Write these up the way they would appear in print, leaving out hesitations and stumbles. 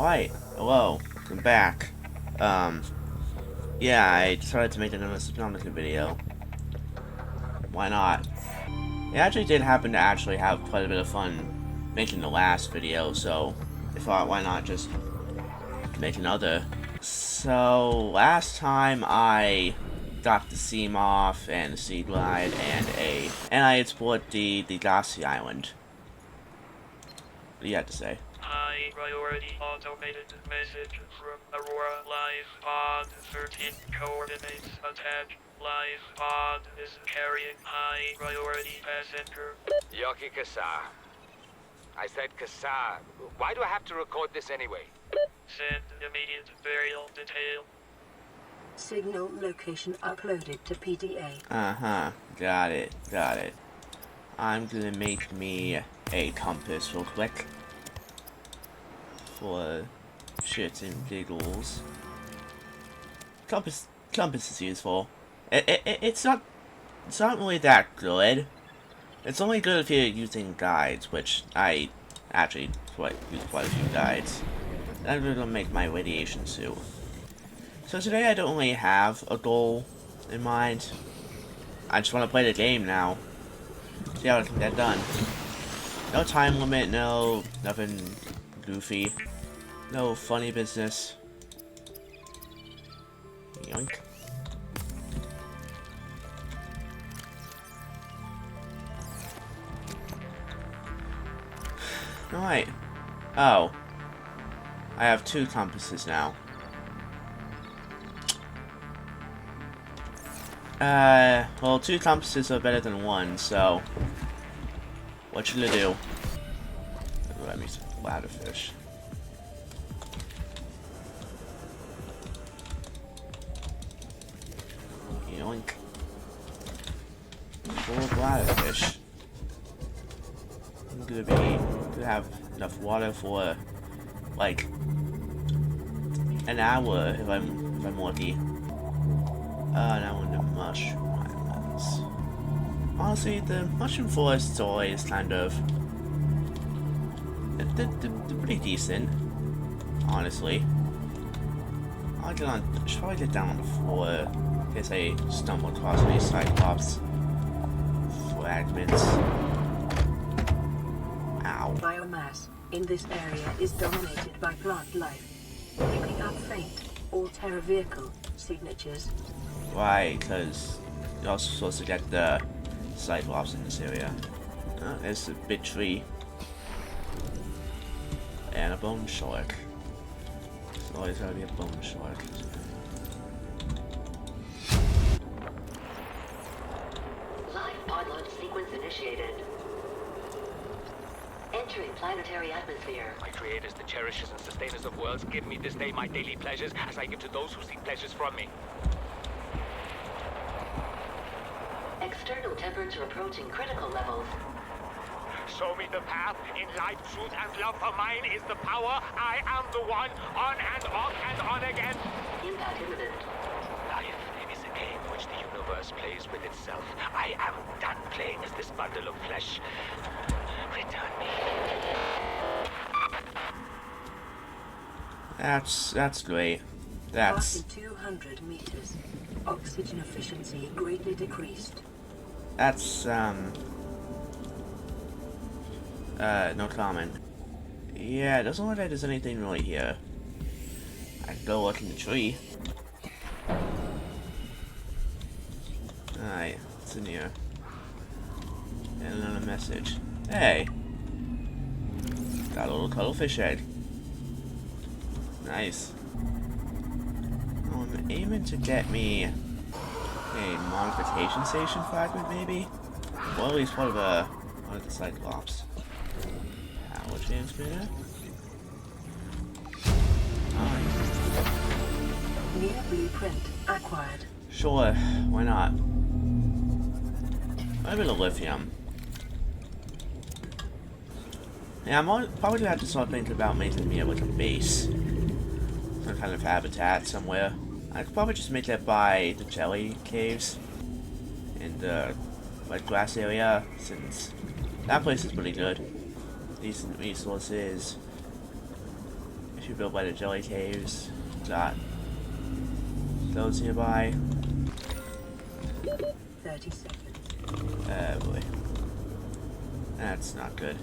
Alright, hello, I'm back. Yeah, I decided to make another Subnautica video. Why not? I actually did happen to actually have quite a bit of fun making the last video, so I thought why not just make another. So, last time I got the Seamoth and the Sea Glide and I explored the Dossi Island. What do you have to say? High priority automated message from Aurora Live Pod 13 coordinates attached. Live Pod is carrying high priority passenger. Yoki Kasa. I said Kasa. Why do I have to record this anyway? Send immediate burial detail. Signal location uploaded to PDA. Uh-huh. Got it. I'm gonna make me a compass real quick. For shits and giggles. Compass is useful. It's not really that good. It's only good if you're using guides, which I actually use quite a few guides. I'm gonna make my radiation suit. So today I don't really have a goal in mind. I just want to play the game now. See how I can get done. No time limit, nothing goofy. No funny business. Yoink. Alright. Oh. I have 2 compasses now. Well, 2 compasses are better than 1, so... What should I do? Let me some bladderfish. Yoink. 4 bladderfish. I'm gonna have enough water for, like, an hour if I'm lucky. Now in the mushroom islands. Honestly, the mushroom forest is always kind of they're pretty decent. Honestly, should probably get down on the floor in case I stumble across any Cyclops fragments. Ow. Biomass in this area is dominated by plant life, picking up faint or terror vehicle signatures. Why? Because you're also supposed to get the Cyclops in this area. There's a big tree. And a bone shark. There's always gotta be a bone shark. Live pod launch sequence initiated. Entering planetary atmosphere. My creators, the cherishers and sustainers of worlds, give me this day my daily pleasures as I give to those who seek pleasures from me. External temperature approaching critical levels. Show me the path. In life, truth, and love for mine is the power. I am the one. On and off and on again. Impact imminent. Life is a game which the universe plays with itself. I am done playing as this bundle of flesh. Return me. That's great. That's Passing 200 meters. Oxygen efficiency greatly decreased. No comment. Yeah, it doesn't look like there's anything really here. I can go look in the tree. Alright, what's in here? And another message. Hey! Got a little cuttlefish egg. Nice. I'm aiming to get me a modification station fragment, maybe? Or at least one of the Cyclops. Power transmitter? Near blueprint acquired. Sure, why not? A bit of lithium. Yeah, I'm probably gonna have to start thinking about making me like a base. Some kind of habitat somewhere. I could probably just make that by the jelly caves in the red grass area, since that place is pretty good. Decent resources. If you build by the jelly caves, got those nearby. 30 seconds. Oh boy. That's not good.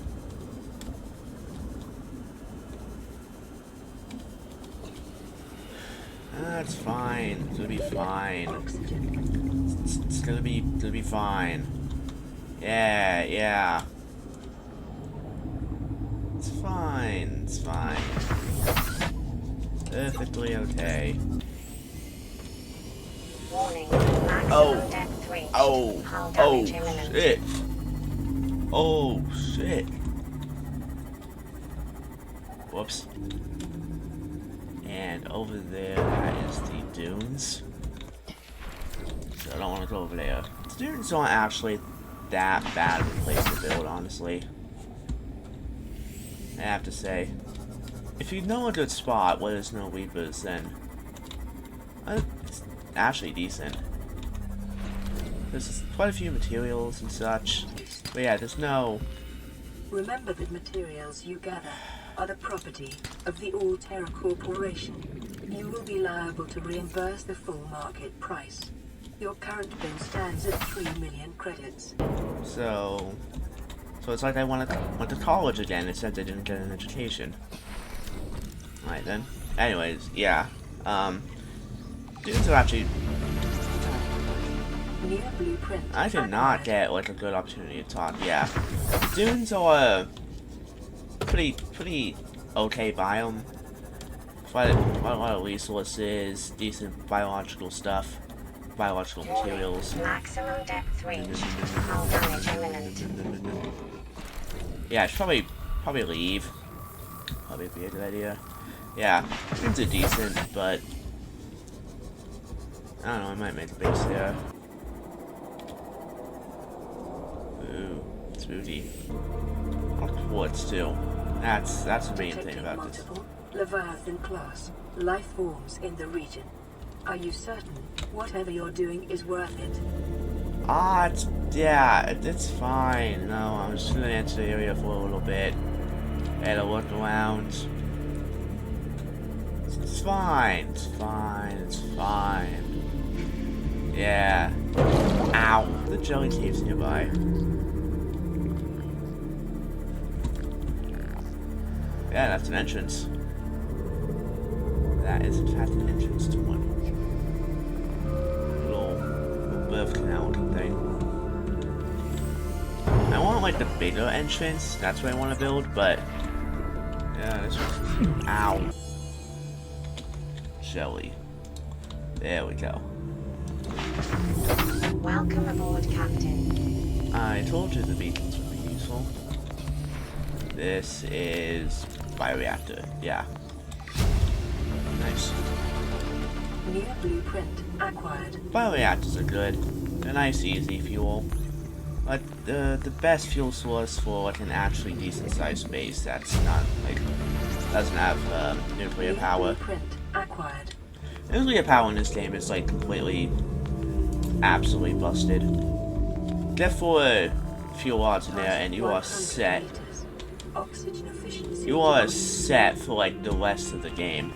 That's fine. It's gonna be fine. Oxygen. It's gonna be fine. Yeah, yeah. It's fine. It's fine. Perfectly okay. Warning. Oh. Maximum depth reached. Oh. Hull Oh damage imminent. shit. Oh shit. Whoops. And over there, that is the dunes. So I don't want to go over there. The dunes aren't actually that bad of a place to build, honestly. I have to say. If you know a good spot where there's no weepers, then it's actually decent. There's quite a few materials and such. But yeah, there's no... Remember that materials you gather are the property of the All-Terra Corporation. You will be liable to reimburse the full market price. Your current bill stands at 3 million credits. So it's like I went to college again, except I didn't get an education. Alright then. Anyways, yeah. Dunes are actually... New blueprint. I did not get like a good opportunity to talk. Yeah, dunes are pretty okay biome. Quite a lot of resources, decent biological stuff, biological materials. Maximum depth reached. Hull damage imminent. Yeah, I should probably leave. Probably be a good idea. Yeah, dunes are decent, but I don't know. I might make a base there. Ooh, it's booty. Quartz too. That's the main thing Detecting about this. multiple Leviathan class life forms in the region. Are you certain whatever you're doing is worth it? It's fine. No, I'm just gonna enter the area for a little bit. And I'll look around. It's fine. It's fine. It's fine. Yeah. Ow. The jelly cave's nearby. Yeah, that's an entrance. That is in fact an entrance to one. Little birth canal looking thing. I want like the bigger entrance, that's what I want to build, but yeah, this one's... Ow. Jelly. There we go. Welcome aboard, Captain. I told you the beacons would be useful. This is bioreactor, yeah. Nice. New blueprint acquired. Bioreactors are good. They're nice, easy fuel. But the best fuel source for like an actually decent sized base that's not like doesn't have nuclear New power. blueprint acquired. Nuclear power in this game is like completely, absolutely busted. Get 4 fuel rods in there and you are 100 set. meters. Oxygen efficiency. You are set for like the rest of the game.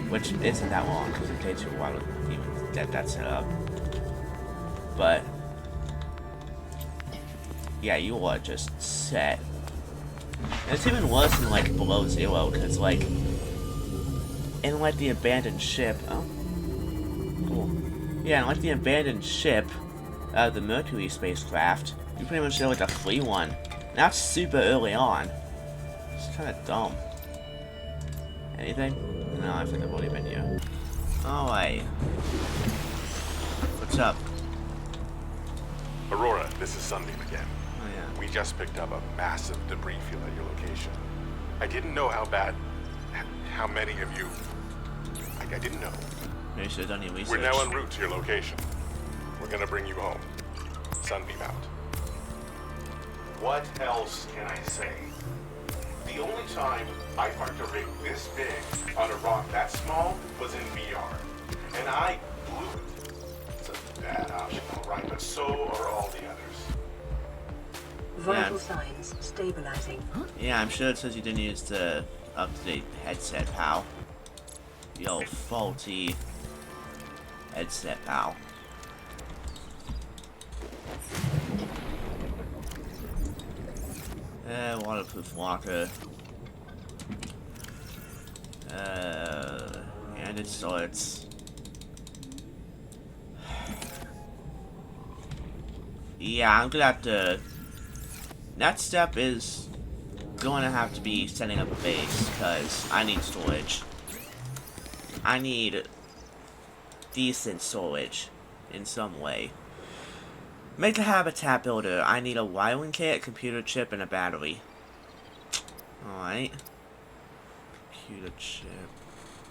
Which isn't that long because it takes you a while to even get that set up. But yeah, you are just set. And it's even worse than like below 0 because like in like the abandoned ship. Oh, cool. Yeah, in like the abandoned ship, the Mercury spacecraft, you pretty much get like a free one. That's super early on. It's kind of dumb. Anything? No, I think I've already been here. Alright. What's up? Aurora, this is Sunbeam again. Oh yeah. We just picked up a massive debris field at your location. I didn't know how many of you... I didn't know. Maybe you should have done your research. We're now en route to your location. We're gonna bring you home. Sunbeam out. What else can I say? The only time I parked a rig this big on a rock that small was in VR. And I blew it. It's a bad option, all right, but so are all the others. Vital signs stabilizing. Yeah, I'm sure it says you didn't use the up-to-date headset, pal. Yo, faulty headset, pal. Waterproof locker. And it starts. Yeah, I'm gonna have to. Next step is going to have to be setting up a base, because I need storage. I need decent storage in some way. Make a habitat builder. I need a wiring kit, a computer chip, and a battery. Alright. Computer chip.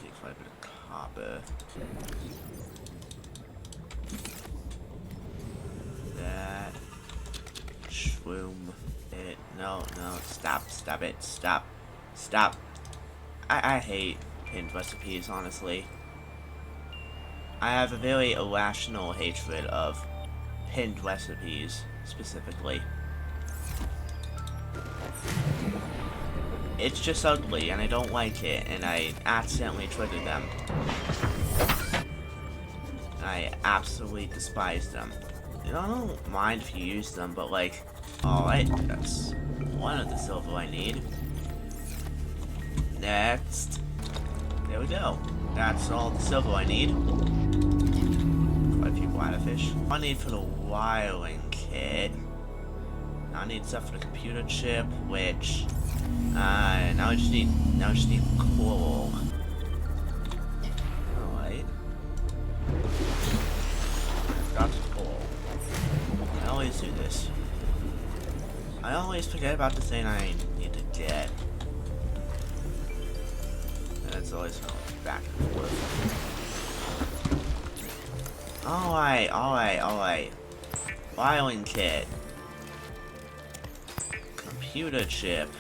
Need quite a bit of copper. That. Shroom. It. No, stop it. Stop. I hate pinned recipes, honestly. I have a very irrational hatred of pinned recipes, specifically. It's just ugly, and I don't like it, and I accidentally triggered them. I absolutely despise them. You know, I don't mind if you use them, but like, alright, that's one of the silver I need. Next. There we go. That's all the silver I need. Quite a few bladderfish. I need for the wiring kit. I need stuff for the computer chip, which now I just need coal. Alright. Got coal. I always do this. I always forget about the thing I need to get. And it's always back and forth. Alright. Wiring kit. Computer chip.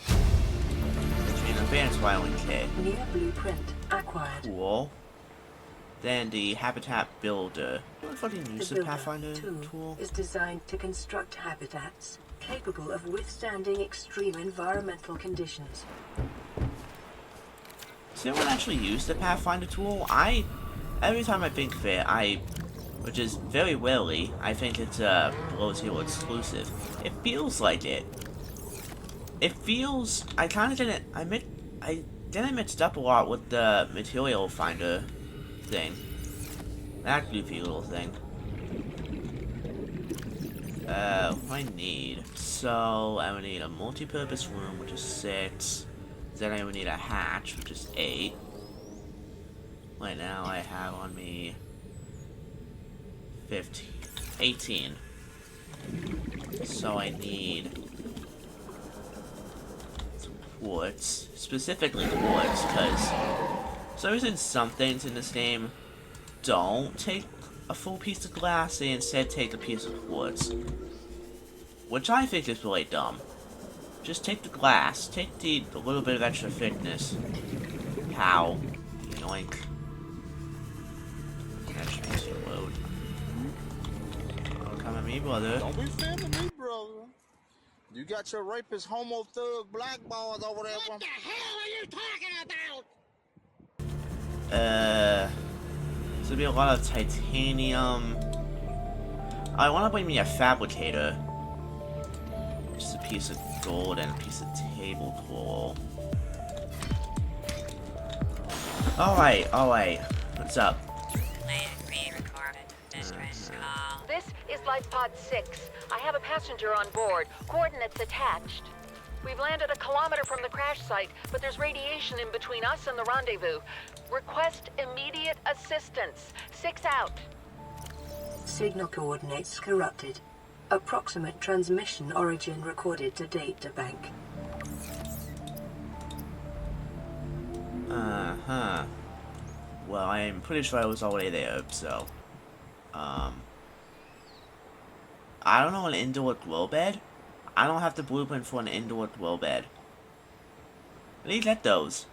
It's an advanced wiring kit. New blueprint acquired. Cool. Then the habitat builder. What fucking use the builder Pathfinder tool? is designed to construct habitats capable of withstanding extreme environmental conditions. Does anyone actually use the Pathfinder tool? Every time I think of it, which is very rarely, I think it's a Below Zero exclusive. It feels like it. It feels, I didn't mixed up a lot with the material finder thing. That goofy little thing. What I need. So, I would need a multi-purpose room, which is 6. Then I would need a hatch, which is 8. Right now I have on me 18. So I need some quartz, specifically quartz, because for some reason some things in this game don't take a full piece of glass, they instead take a piece of quartz. Which I think is really dumb. Just take the glass, take the little bit of extra thickness. How? Yoink. That should be some load. Don't come at me, brother. Don't be filming me, brother. You got your rapist homo thug black balls over there. What the hell are you talking about? There's gonna be a lot of titanium. I want to bring me a fabricator. Just a piece of gold and a piece of table coral. Alright. What's up? This is Life Pod 6. I have a passenger on board. Coordinates attached. We've landed a kilometer from the crash site, but there's radiation in between us and the rendezvous. Request immediate assistance. 6 out. Signal coordinates corrupted. Approximate transmission origin recorded to data bank. Uh-huh. Well, I'm pretty sure I was already there, so... I don't know an indoor glow bed? I don't have the blueprint for an indoor glow bed. I need to get those.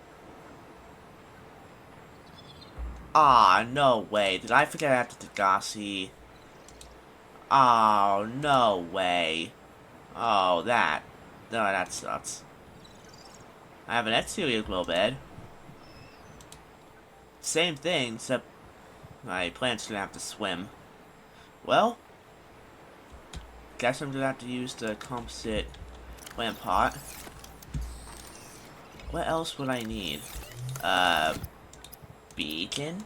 Ah, no way. Did I forget after Degassi? Oh, no way. Oh, that. No, that sucks. I have an exterior glow bed. Same thing, except my plant's gonna have to swim. Well, guess I'm gonna have to use the composite plant pot. What else would I need? Beacon?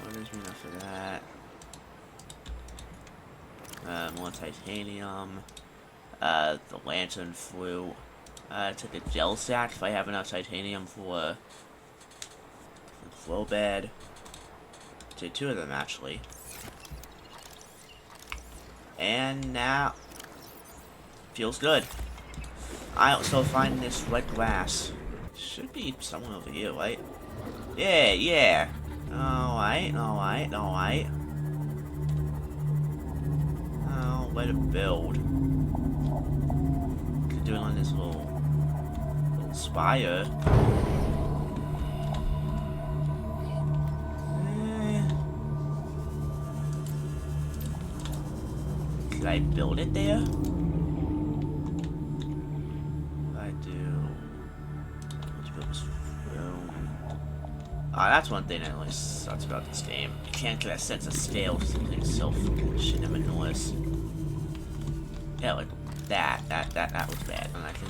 Oh, there's enough for that. More titanium. The lantern flute. Take a gel sack if I have enough titanium for the flow bed. Take 2 of them actually. And now feels good. I also find this red glass. Should be somewhere over here, right? Yeah, yeah. Alright. Oh, where to build? Could do it on this little spire. Could I build it there? I do. Let's build this room. That's one thing that really sucks about this game. You can't get a sense of scale to something so fucking enormous. Yeah, like that was bad. And I can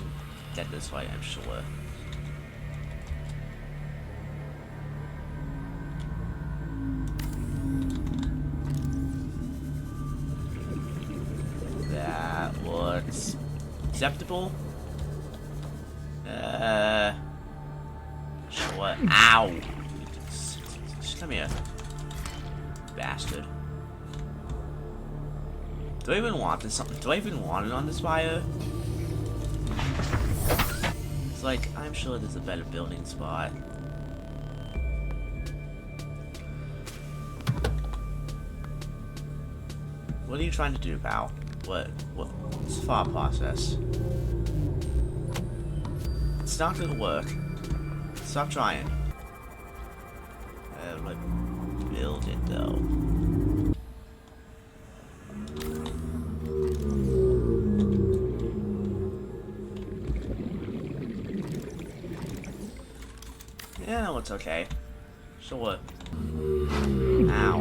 get this right, I'm sure. That looks acceptable. Sure. Ow! Just come here. Bastard. Do I even want this? Do I even want it on this fire? It's like, I'm sure there's a better building spot. What are you trying to do, pal? What's the thought process? It's not gonna work. Stop trying. Let's build it though. Yeah, no, it's okay. Sure. Ow.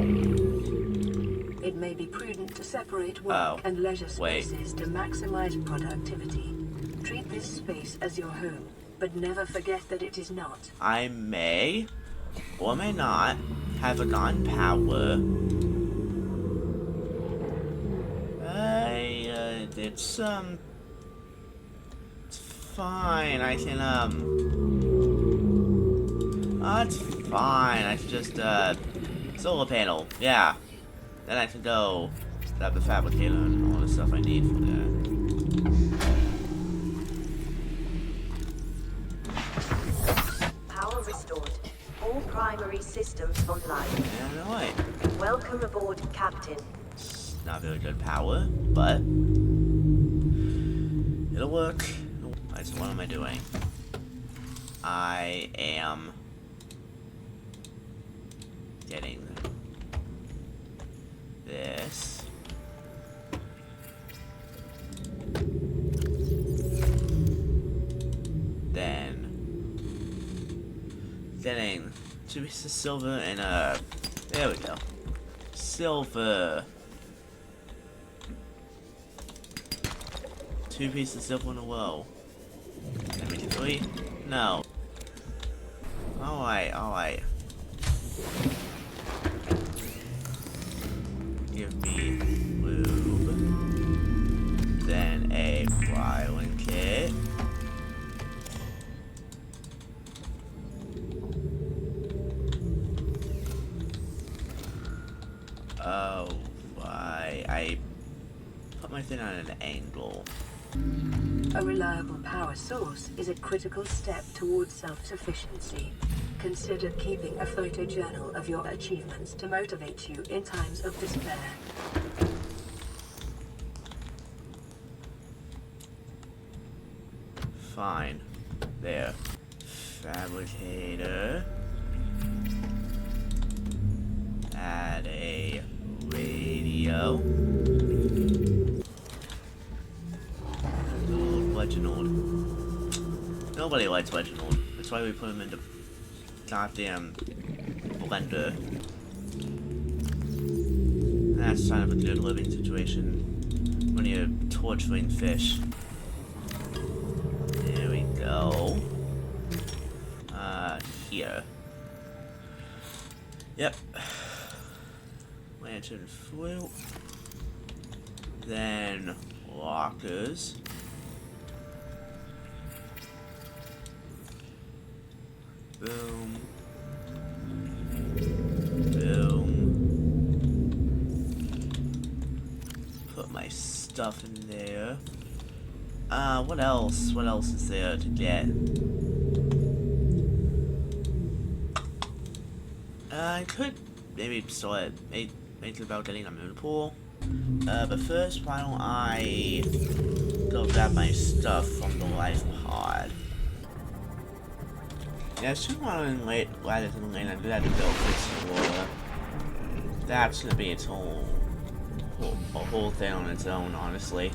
It may be prudent to separate work and leisure spaces to maximize productivity. Treat this space as your home, but never forget that it is not. I may, or may not, have a gunpowder. It's fine, I can, it's fine, I can just, solar panel, yeah. Then I can go grab the fabricator and all the stuff I need for that. Power restored. All primary systems online. Yeah, no way. Welcome aboard, Captain. It's not very good power, but it'll work. Alright, so what am I doing? I am getting this. Then getting 2 pieces of silver and there we go. Silver. 2 pieces of silver in a row. Can I make it 3? No. Alright. Give me lube. Then a filing kit. Oh, why? I put my thing on an angle. A reliable power source is a critical step towards self-sufficiency. Consider keeping a photojournal of your achievements to motivate you in times of despair. Fine. There. Fabricator. Add a radio. Nobody likes Reginald. That's why we put him in the goddamn blender. That's kind of a good living situation when you're torturing fish. There we go. Here. Yep. Lantern foil. Then lockers. Boom. Boom. Put my stuff in there. What else? What else is there to get? I could maybe start make about getting a moon pool. But first, why don't I go grab my stuff from the life pod? Yeah, sooner rather than later, I do have to build this floor. That's gonna be its whole thing on its own, honestly.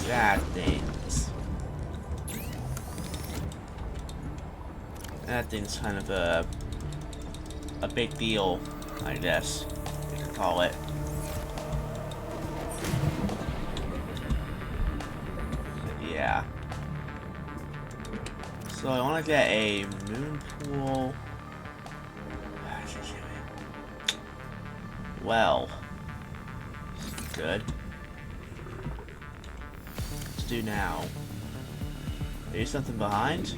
That thing's kind of a big deal, I guess you could call it. Yeah. So I want to get a moon pool. Well, good. Let's do now. Is something behind?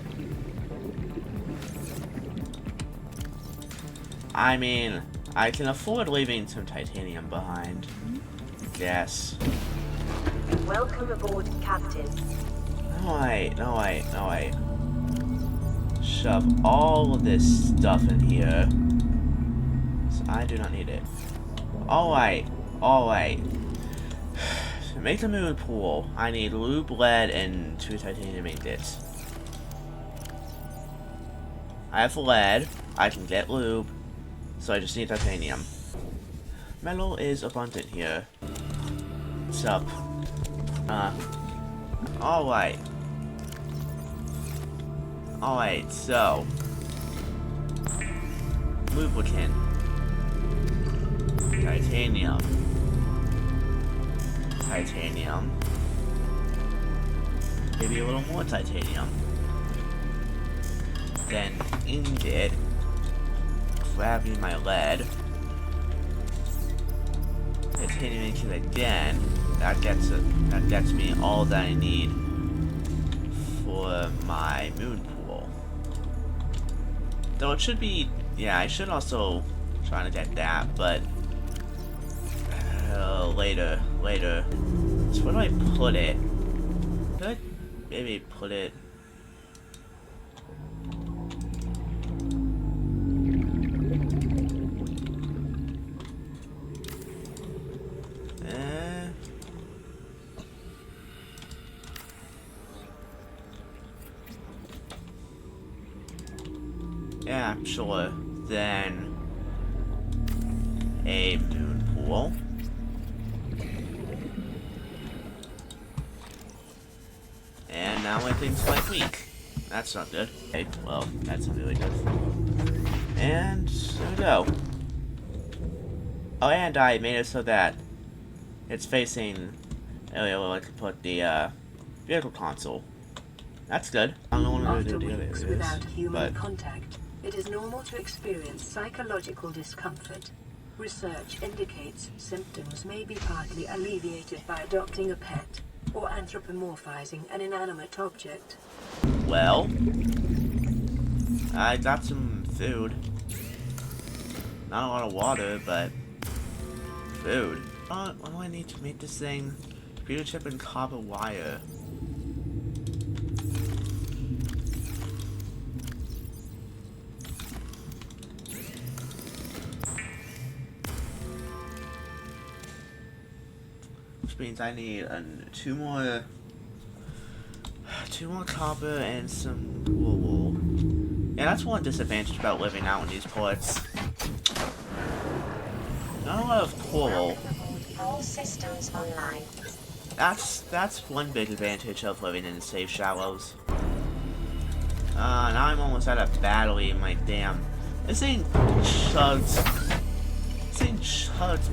I mean, I can afford leaving some titanium behind. Yes. Welcome aboard, Captain. No wait. Shove all of this stuff in here. So I do not need it. Alright. To make a moon pool, I need lube, lead, and 2 titanium ingots. I have lead, I can get lube, so I just need titanium. Metal is abundant here. What's up? Alright. Alright, so lubricant. Titanium. Maybe a little more titanium. Then ingot. Grabbing my lead. Titanium ingot again. That gets me all that I need for my moon pool. Though it should be, yeah, I should also try to get that, but later. So where do I put it? Could I maybe put it? Yeah, sure. Then a moon pool. And now everything's quite weak. That's not good. Okay, well, that's not really good. And there we go. Oh, and I made it so that it's facing area where I can put the vehicle console. That's good. I don't know what to do After weeks without human contact, it is normal to experience psychological discomfort. Research indicates symptoms may be partly alleviated by adopting a pet or anthropomorphizing an inanimate object. Well, I got some food. Not a lot of water, but food. What do I need to make this thing? Computer chip and copper wire. Which means I need two more copper and some wool. Yeah, that's one disadvantage about living out in these ports. Not a lot of coral. All systems online. That's one big advantage of living in the safe shallows. Now I'm almost out of battery in my damn... This thing chugs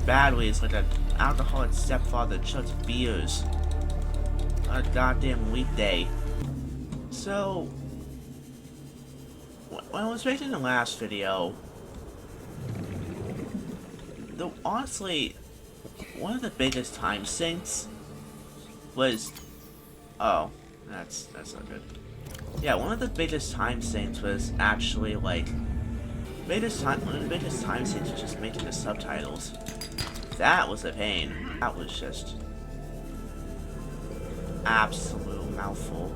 batteries like an alcoholic stepfather chugs beers on a goddamn weekday. So, when I was making the last video, honestly, one of the biggest time sinks was... Oh, that's not good. Yeah, one of the biggest time sinks was actually, like... One of the biggest time sinks was just making the subtitles. That was a pain. That was just... absolute mouthful.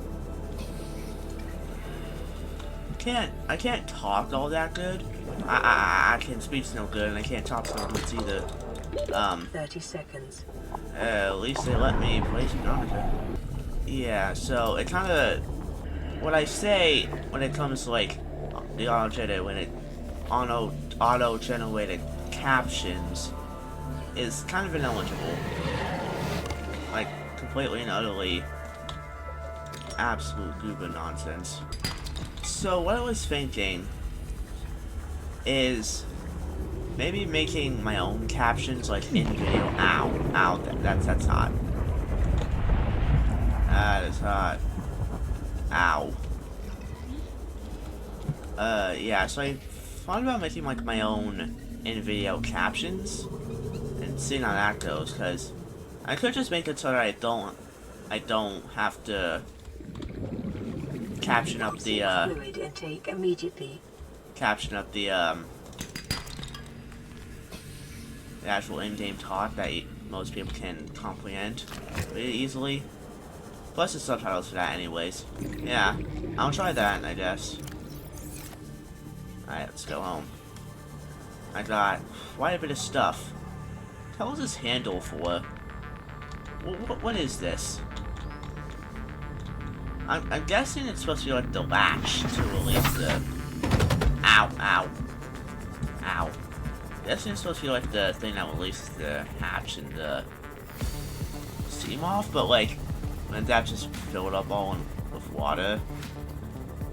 I can't talk all that good. I can speak no good, and I can't talk so good either. 30 seconds. At least they let me play Subnautica. Yeah, so it kind of... What I say when it comes to, like, the auto-generated captions is kind of ineligible. Like, completely and utterly absolute goober nonsense. So what I was thinking is maybe making my own captions, like, in video. Ow, that's hot. That is hot. Ow. Yeah, so I thought about making, like, my own in-video captions and seeing how that goes, because I could just make it so that I don't have to caption up the, Fluid intake immediately. Caption up the actual in-game talk that most people can comprehend really easily. Plus the subtitles for that anyways. Yeah, I'll try that, I guess. Alright, let's go home. I got quite a bit of stuff. What was this handle for? What is this? I'm guessing it's supposed to be like the latch to release the... Ow. I'm guessing it's supposed to be like the thing that releases the hatch and the steam off, but like, when that just filled up all with water,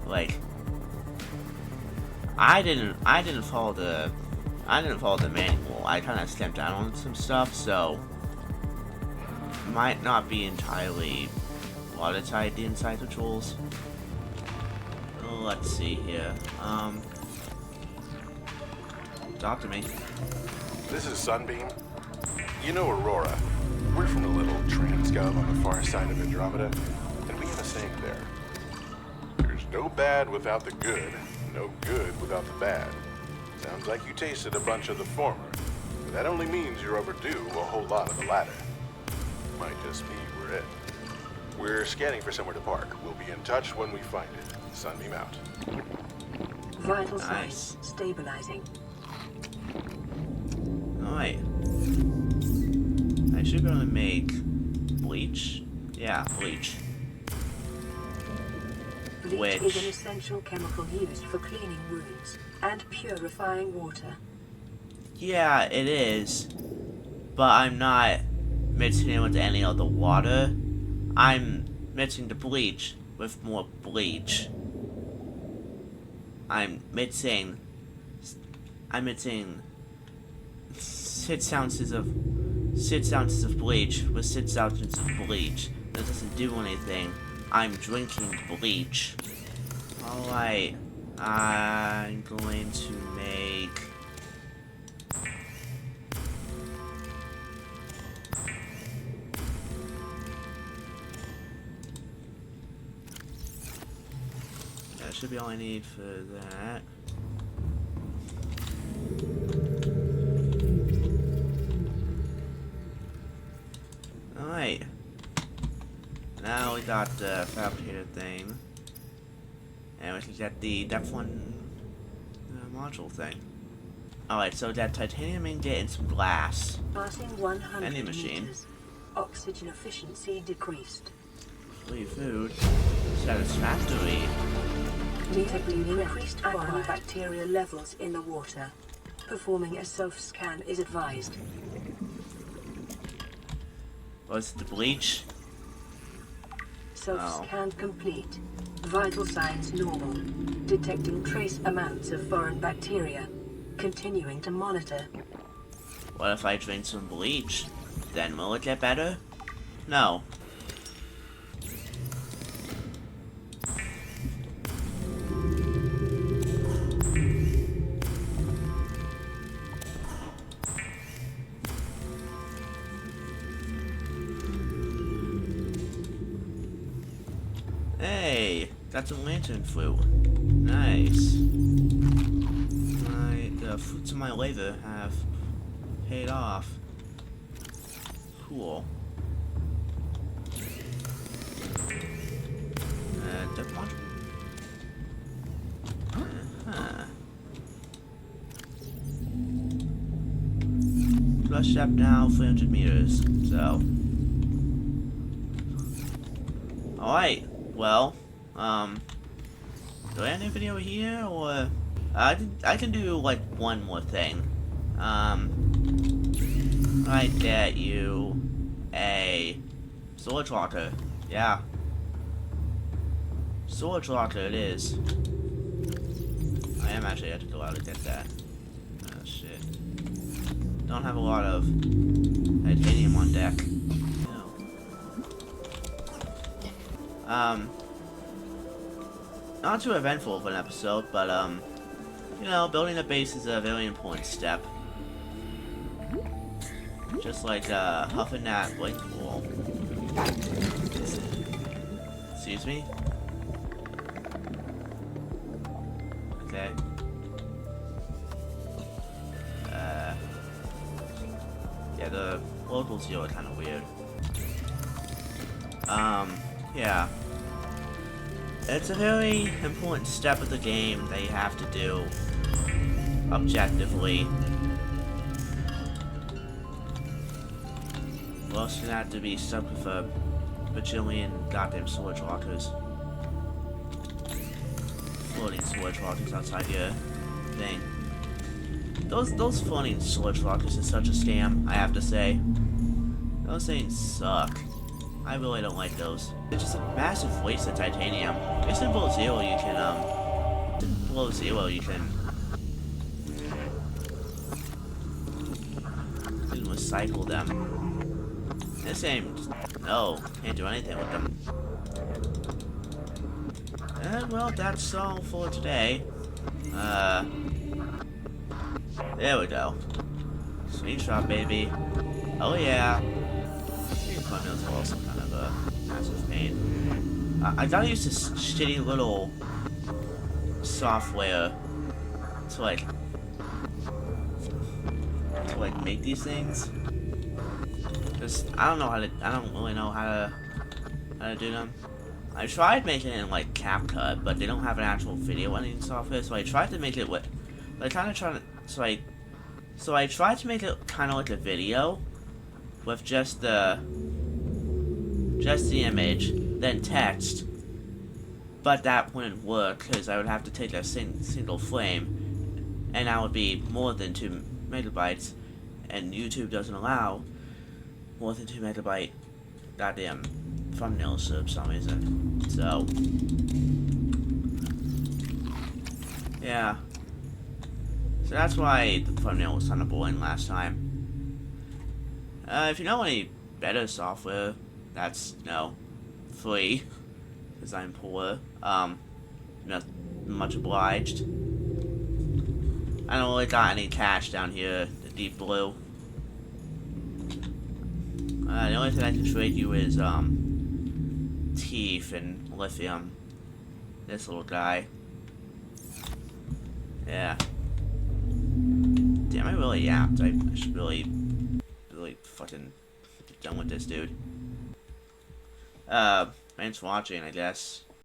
like, I didn't follow the manual. I kind of stepped down on some stuff, so might not be entirely watertight, the inside controls. Let's see here. Talk to me. This is Sunbeam. You know Aurora. We're from a little transgov on the far side of Andromeda, and we have a saying there. There's no bad without the good, no good without the bad. Sounds like you tasted a bunch of the former, but that only means you're overdue a whole lot of the latter. Might just be we're it. We're scanning for somewhere to park. We'll be in touch when we find it. Sunbeam out. Vital signs stabilizing. Alright. I should be able to make bleach. Yeah, bleach. Bleach is an essential chemical used for cleaning wounds and purifying water. Yeah, it is. But I'm not mixing it with any other water. I'm mixing the bleach with more bleach. I'm mixing 6 ounces of bleach with 6 ounces of bleach. That doesn't do anything. I'm drinking bleach. Alright. I'm going to make... That should be all I need for that. Alright. Now we got the fabricated thing. And we can get the depth 1 module thing. Alright, so that titanium ingot and some glass. Passing 100 Any machine. meters. Oxygen efficiency decreased. Free food. Satisfactory. Detecting increased bacteria levels in the water. Performing a self-scan is advised. Was it the bleach? Self-scan complete. Vital signs normal. Detecting trace amounts of foreign bacteria. Continuing to monitor. What if I drink some bleach? Then will it get better? No. Hey, got some lantern fruit. Nice. The fruits of my labor have paid off. Cool. Death module? Flush up now, 300 meters. So. Alright, well, do I end the video here, or I can do like one more thing. I get you a sword rocker. Yeah. Sword rocker it is. I am actually have to go out and get that. Oh shit. Don't have a lot of titanium on deck. No. Not too eventful of an episode, but you know, building a base is a very important step. Just like huffing that blink wall. Excuse me? Okay. Yeah, the locals here are kind of weird. Yeah. It's a very important step of the game that you have to do objectively. Or else you have to be stuck with a bajillion goddamn sword rockers. Floating sword rockers outside your thing. Those floating sword rockers is such a scam, I have to say. Those things suck. I really don't like those. It's just a massive waste of titanium. I guess in below zero you can, recycle them. This game, no, can't do anything with them. And well, that's all for today. There we go. Screenshot, baby. Oh yeah. Thumbnails are also kind of a massive pain. I gotta use this shitty little software to like make these things. Cause I don't really know how to do them. I tried making it in like CapCut, but they don't have an actual video editing software, so I tried to make it with I tried to make it kind of like a video with just the image, then text, but that wouldn't work because I would have to take a single frame, and that would be more than 2 megabytes, and YouTube doesn't allow more than 2 megabyte goddamn thumbnails for some reason. So yeah, so that's why the thumbnail was kind of boring last time. If you know any better software that's, you know, free, because I'm poor, not much obliged. I don't really got any cash down here, the deep blue. The only thing I can trade you is, teeth and lithium. This little guy. Yeah. Damn, I really yapped. I should really fucking get done with this, dude. Thanks for watching, I guess.